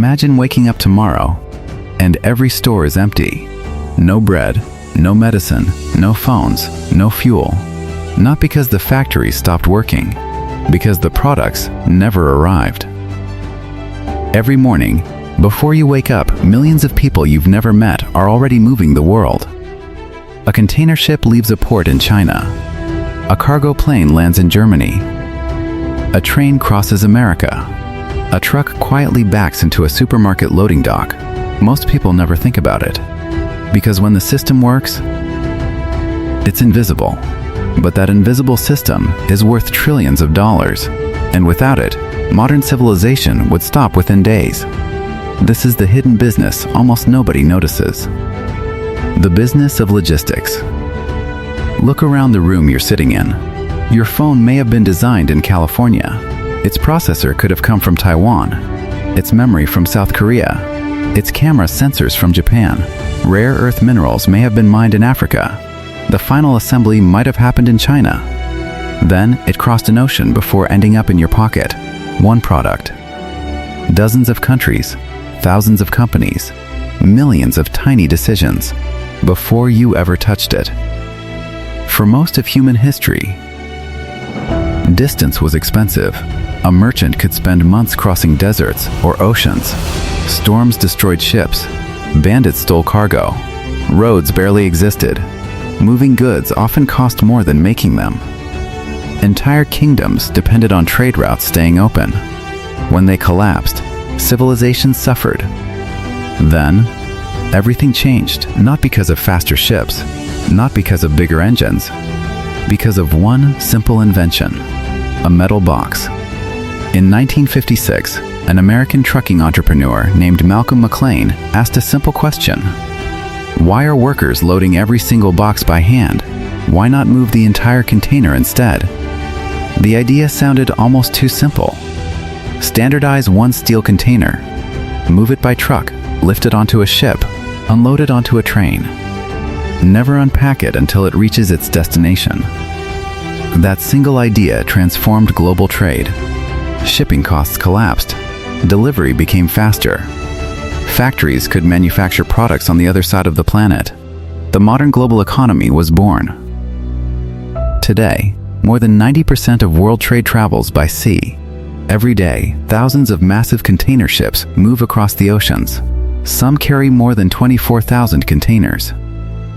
Imagine waking up tomorrow and every store is empty. No bread, no medicine, no phones, no fuel. Not because the factories stopped working, because the products never arrived. Every morning, before you wake up, millions of people you've never met are already moving the world. A container ship leaves a port in China. A cargo plane lands in Germany. A train crosses America. A truck quietly backs into a supermarket loading dock. Most people never think about it, because when the system works, it's invisible. But that invisible system is worth trillions of dollars, and without it, modern civilization would stop within days. This is the hidden business almost nobody notices. The business of logistics. Look around the room you're sitting in. Your phone may have been designed in California. Its processor could have come from Taiwan. Its memory from South Korea. Its camera sensors from Japan. Rare earth minerals may have been mined in Africa. The final assembly might have happened in China. Then it crossed an ocean before ending up in your pocket. One product. Dozens of countries, thousands of companies, millions of tiny decisions before you ever touched it. For most of human history, distance was expensive. A merchant could spend months crossing deserts or oceans. Storms destroyed ships. Bandits stole cargo. Roads barely existed. Moving goods often cost more than making them. Entire kingdoms depended on trade routes staying open. When they collapsed, civilization suffered. Then, everything changed, not because of faster ships, not because of bigger engines, because of one simple invention: a metal box. In 1956, an American trucking entrepreneur named McLean asked a simple question. Why are workers loading every single box by hand? Why not move the entire container instead? The idea sounded almost too simple. Standardize one steel container, move it by truck, lift it onto a ship, unload it onto a train. Never unpack it until it reaches its destination. That single idea transformed global trade. Shipping costs collapsed. Delivery became faster. Factories could manufacture products on the other side of the planet. The modern global economy was born. Today, more than 90% of world trade travels by sea. Every day, thousands of massive container ships move across the oceans. Some carry more than 24,000 containers.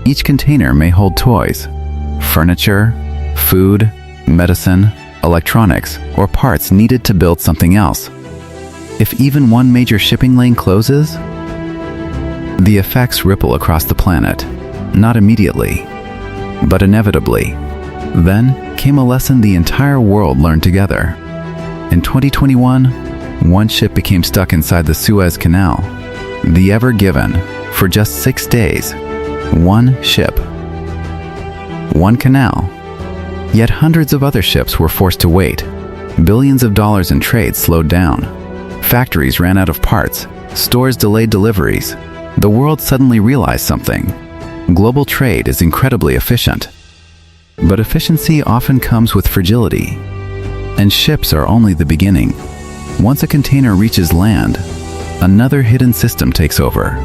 Each container may hold toys, furniture, food, medicine, electronics, or parts needed to build something else. If even one major shipping lane closes, the effects ripple across the planet, not immediately, but inevitably. Then came a lesson the entire world learned together. In 2021, one ship became stuck inside the Suez Canal, the Ever Given, for just 6 days. One ship. One canal. Yet hundreds of other ships were forced to wait. Billions of dollars in trade slowed down. Factories ran out of parts. Stores delayed deliveries. The world suddenly realized something. Global trade is incredibly efficient. But efficiency often comes with fragility. And ships are only the beginning. Once a container reaches land, another hidden system takes over.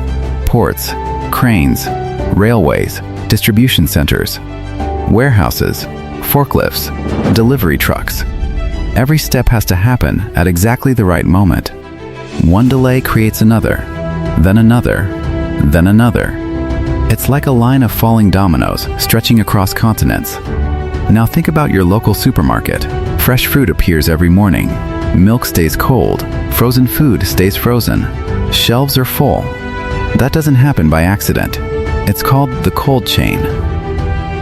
Ports, cranes, railways, distribution centers, warehouses, forklifts, delivery trucks. Every step has to happen at exactly the right moment. One delay creates another, then another, then another. It's like a line of falling dominoes stretching across continents. Now think about your local supermarket. Fresh fruit appears every morning. Milk stays cold. Frozen food stays frozen. Shelves are full. That doesn't happen by accident. It's called the cold chain.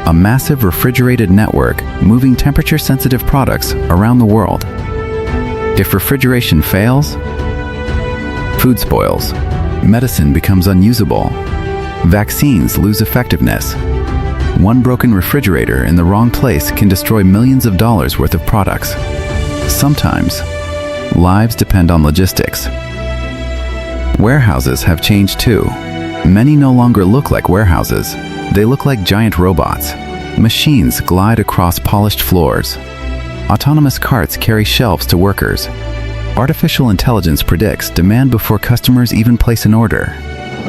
A massive refrigerated network moving temperature-sensitive products around the world. If refrigeration fails, food spoils. Medicine becomes unusable. Vaccines lose effectiveness. One broken refrigerator in the wrong place can destroy millions of dollars worth of products. Sometimes, lives depend on logistics. Warehouses have changed too. Many no longer look like warehouses. They look like giant robots. Machines glide across polished floors. Autonomous carts carry shelves to workers. Artificial intelligence predicts demand before customers even place an order.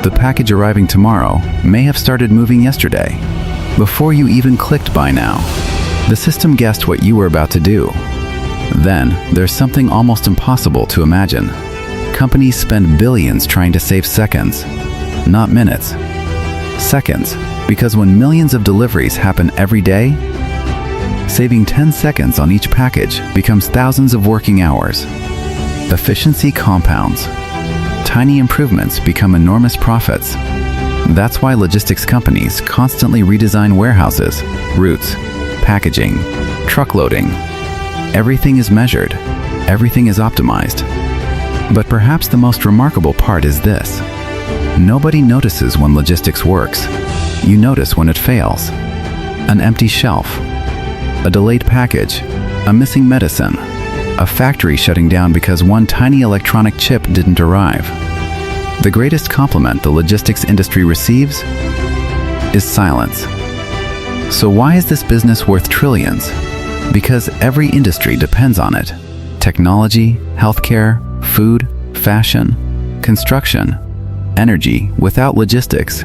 The package arriving tomorrow may have started moving yesterday, before you even clicked buy now. The system guessed what you were about to do. Then, there's something almost impossible to imagine. Companies spend billions trying to save seconds, not minutes. Seconds, because when millions of deliveries happen every day, saving 10 seconds on each package becomes thousands of working hours. Efficiency compounds. Tiny improvements become enormous profits. That's why logistics companies constantly redesign warehouses, routes, packaging, truck loading. Everything is measured. Everything is optimized. But perhaps the most remarkable part is this. Nobody notices when logistics works. You notice when it fails. An empty shelf, a delayed package, a missing medicine, a factory shutting down because one tiny electronic chip didn't arrive. The greatest compliment the logistics industry receives is silence. So why is this business worth trillions? Because every industry depends on it. Technology, healthcare, food, fashion, construction, energy. Without logistics,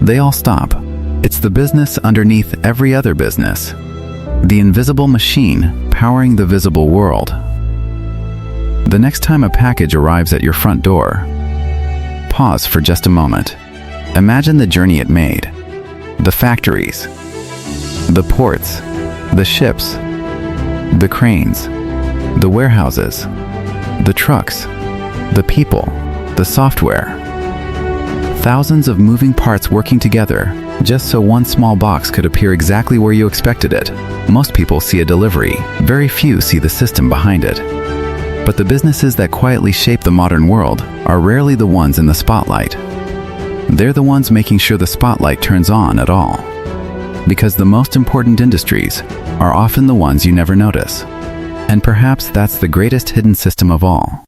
they all stop. It's the business underneath every other business. The invisible machine powering the visible world. The next time a package arrives at your front door, pause for just a moment. Imagine the journey it made. The factories, the ports, the ships, the cranes, the warehouses, the trucks, the people, the software. Thousands of moving parts working together just so one small box could appear exactly where you expected it. Most people see a delivery, very few see the system behind it. But the businesses that quietly shape the modern world are rarely the ones in the spotlight. They're the ones making sure the spotlight turns on at all. Because the most important industries are often the ones you never notice. And perhaps that's the greatest hidden system of all.